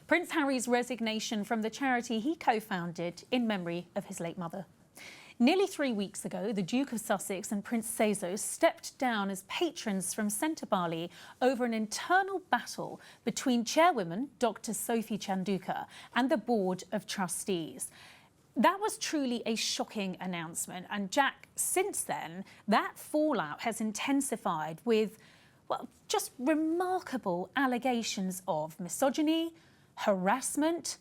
Prince Harry's resignation from the charity he co-founded in memory of his late mother. Nearly 3 weeks ago, the Duke of Sussex and Prince Seso stepped down as patrons from Sentebale over an internal battle between chairwoman Dr. Sophie Chanduka and the Board of Trustees. That was truly a shocking announcement. And Jack, since then, that fallout has intensified with, well, just remarkable allegations of misogyny, harassment,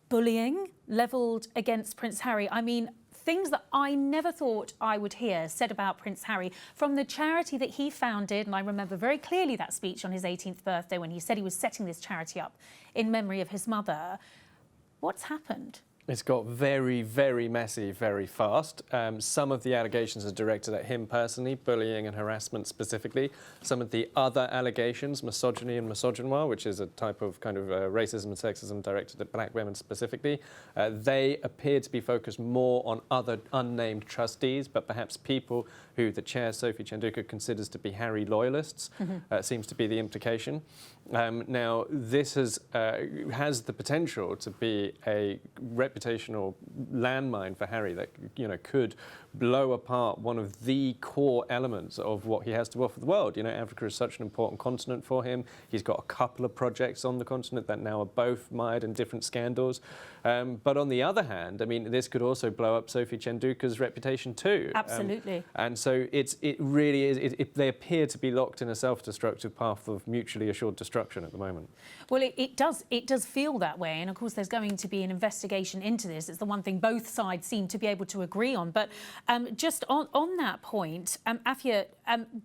bullying levelled against Prince Harry. I mean, things that I never thought I would hear said about Prince Harry from the charity that he founded. And I remember very clearly that speech on his 18th birthday when he said he was setting this charity up in memory of his mother. What's happened? It's got very, very messy very fast. Some of the allegations are directed at him personally, bullying and harassment specifically. Some of the other allegations, misogyny and misogynoir, which is a type of kind of racism and sexism directed at black women specifically, they appear to be focused more on other unnamed trustees, but perhaps people who the chair, Sophie Chanduka, considers to be Harry loyalists, seems to be the implication. Now, this has the potential to be a reputational landmine for Harry that, you know, could blow apart one of the core elements of what he has to offer the world. You know, Africa is such an important continent for him. He's got a couple of projects on the continent that now are both mired in different scandals. But on the other hand, I mean, this could also blow up Sophie Chanduka's reputation too. Absolutely. And so it really is, they appear to be locked in a self-destructive path of mutually assured destruction at the moment. Well, it does feel that way. And of course, there's going to be an investigation into this. It's the one thing both sides seem to be able to agree on. But just on that point, Afia,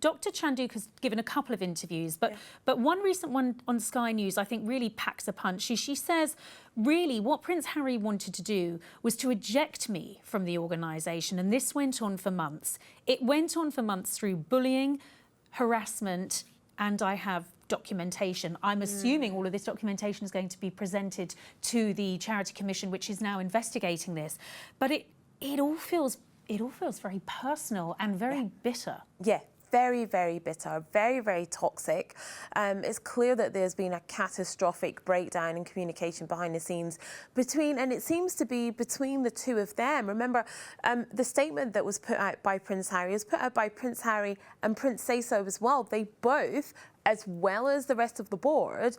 Dr. Chanduka's given a couple of interviews, but one recent one on Sky News I think really packs a punch. She says, really, what Prince Harry wanted to do was to eject me from the organisation, and this went on for months. It went on for months through bullying, harassment, and I have documentation. I'm assuming all of this documentation is going to be presented to the Charity Commission, which is now investigating this. But it all feels very personal and very bitter. Yeah. Very, very bitter, very, very toxic. It's clear that there's been a catastrophic breakdown in communication behind the scenes and it seems to be between the two of them. Remember, the statement that was put out by Prince Harry was put out by Prince Harry and Prince Seso as well. They both, as well as the rest of the board,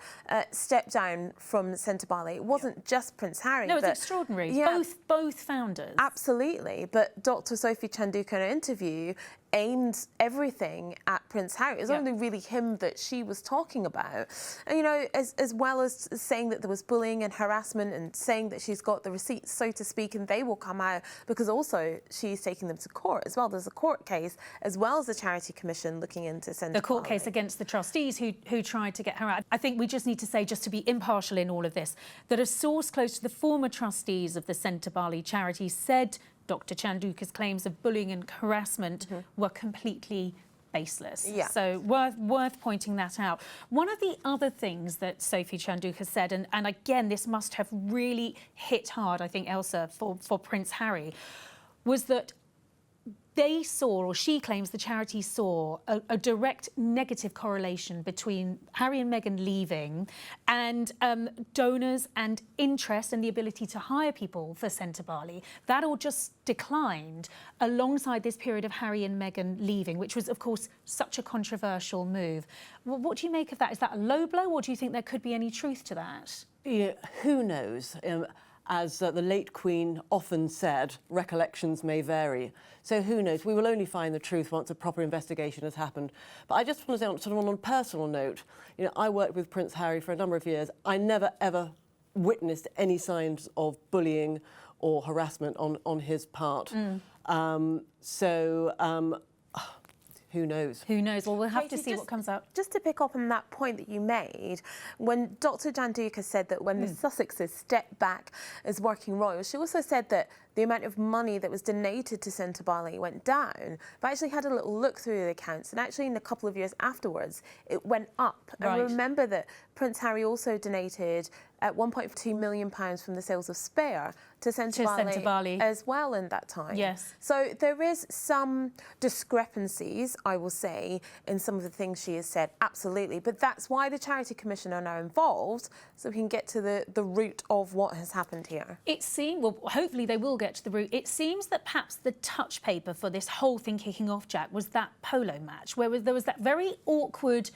stepped down from Sentebale. It wasn't just Prince Harry. No, it's extraordinary. Yeah, both founders. Absolutely. But Dr. Sophie Chanduka in an interview aimed everything at Prince Harry. It was only really him that she was talking about. And, you know, as well as saying that there was bullying and harassment and saying that she's got the receipts, so to speak, and they will come out because also she's taking them to court as well. There's a court case as well as the Charity Commission looking into Sentebale. The court case against the trustees who tried to get her out. I think we just need to say, just to be impartial in all of this, that a source close to the former trustees of the Sentebale charity said Dr. Chanduka's claims of bullying and harassment were completely baseless. Yeah. So worth pointing that out. One of the other things that Sophie Chanduka said, and again, this must have really hit hard, I think, Elsa, for Prince Harry, was that they saw, or she claims the charity saw, a direct negative correlation between Harry and Meghan leaving and donors and interest and the ability to hire people for Sentebale. That all just declined alongside this period of Harry and Meghan leaving, which was, of course, such a controversial move. What do you make of that? Is that a low blow, or do you think there could be any truth to that? Yeah, who knows? As the late Queen often said, recollections may vary. So who knows? We will only find the truth once a proper investigation has happened. But I just want to say, sort of on a personal note, you know, I worked with Prince Harry for a number of years. I never, ever witnessed any signs of bullying or harassment on his part. Who knows? Who knows? Well, we'll have to see what comes out. Just to pick up on that point that you made, when Dr. Chanduka said that when the Sussexes stepped back as working royals, she also said that the amount of money that was donated to Sentebale went down. But I actually had a little look through the accounts, and actually in a couple of years afterwards, it went up. Right. And remember that Prince Harry also donated at £1.2 million from the sales of Spare to Sentebale as well in that time. Yes. So there is some discrepancies, I will say, in some of the things she has said, absolutely. But that's why the Charity Commission are now involved, so we can get to the root of what has happened here. It seems, well, hopefully they will get to the root. It seems that perhaps the touch paper for this whole thing kicking off, Jack, was that polo match, where there was that very awkward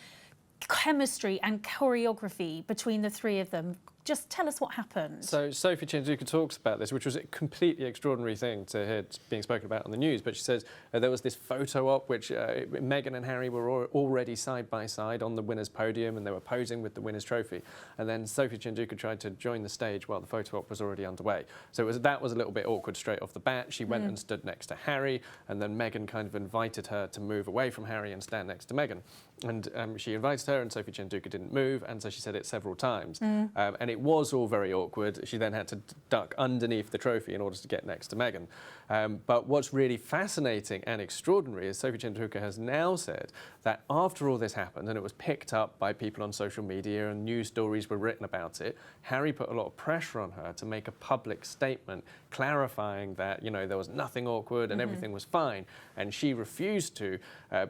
chemistry and choreography between the three of them. Just tell us what happened. So Sophie Chenduka talks about this, which was a completely extraordinary thing to hear being spoken about on the news. But she says there was this photo op which Meghan and Harry were already side by side on the winners' podium, and they were posing with the winners' trophy. And then Sophie Chenduka tried to join the stage while the photo op was already underway. So that was a little bit awkward straight off the bat. She went and stood next to Harry, and then Meghan kind of invited her to move away from Harry and stand next to Meghan. And she invited her, and Sophie Chenduka didn't move, and so she said it several times. And it was all very awkward. She then had to duck underneath the trophy in order to get next to Meghan. But what's really fascinating and extraordinary is Sophie Chenduka has now said that after all this happened, and it was picked up by people on social media and news stories were written about it, Harry put a lot of pressure on her to make a public statement clarifying that, you know, there was nothing awkward and everything was fine. And she refused to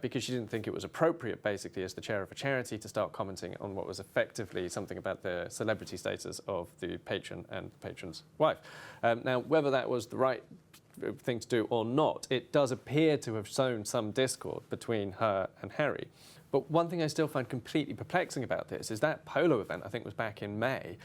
because she didn't think it was appropriate, basically, as the chair of a charity, to start commenting on what was effectively something about the celebrity status of the patron and the patron's wife. Now, whether that was the right thing to do or not, it does appear to have sown some discord between her and Harry. But one thing I still find completely perplexing about this is that polo event, I think, was back in May,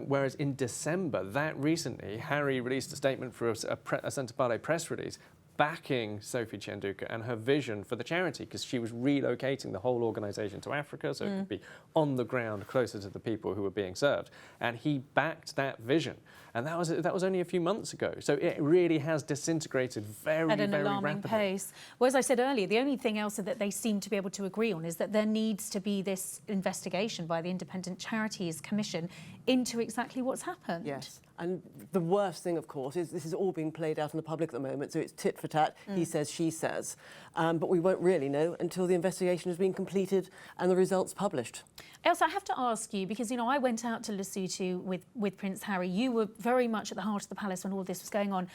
whereas in December, that recently, Harry released a statement for a Sentebale press release backing Sophie Chenduka and her vision for the charity, because she was relocating the whole organisation to Africa so it could be on the ground closer to the people who were being served. And he backed that vision. And that was only a few months ago. So it really has disintegrated very, at an very alarming rapidly. pace. Well, as I said earlier, the only thing else that they seem to be able to agree on is that there needs to be this investigation by the Independent Charities Commission into exactly what's happened. Yes. And the worst thing, of course, is this is all being played out in the public at the moment, so it's tit for tat, he says, she says. But we won't really know until the investigation has been completed and the results published. Elsa, I have to ask you, because, you know, I went out to Lesotho with Prince Harry. You were very much at the heart of the palace when all this was going on.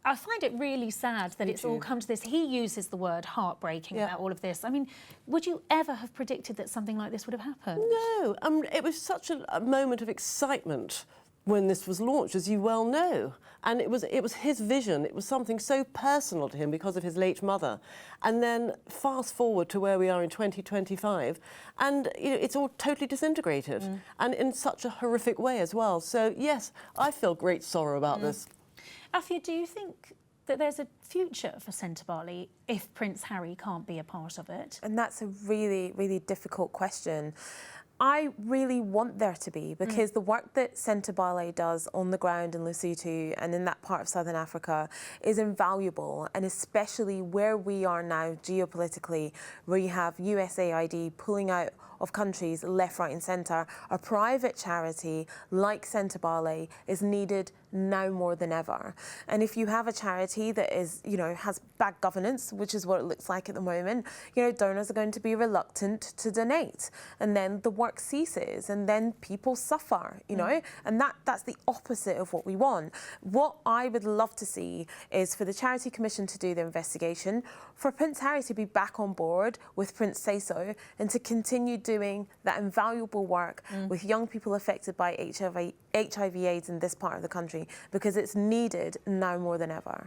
I find it really sad that it's all come to this. He uses the word heartbreaking about all of this. I mean, would you ever have predicted that something like this would have happened? No, it was such a moment of excitement when this was launched, as you well know. And it was his vision. It was something so personal to him because of his late mother. And then fast forward to where we are in 2025, and you know, it's all totally disintegrated, and in such a horrific way as well. So yes, I feel great sorrow about this. Afia, do you think that there's a future for Sentebale if Prince Harry can't be a part of it? And that's a really, really difficult question. I really want there to be, because the work that Sentebale does on the ground in Lesotho and in that part of Southern Africa is invaluable, and especially where we are now geopolitically, where you have USAID pulling out of countries left, right and centre. A private charity like Sentebale is needed now more than ever. And if you have a charity that is, you know, has bad governance, which is what it looks like at the moment, you know, donors are going to be reluctant to donate, and then the work ceases, and then people suffer, you know, and that's the opposite of what we want. What I would love to see is for the Charity Commission to do the investigation, for Prince Harry to be back on board with Prince Seeiso, and to continue doing that invaluable work with young people affected by HIV/AIDS in this part of the country, because it's needed now more than ever.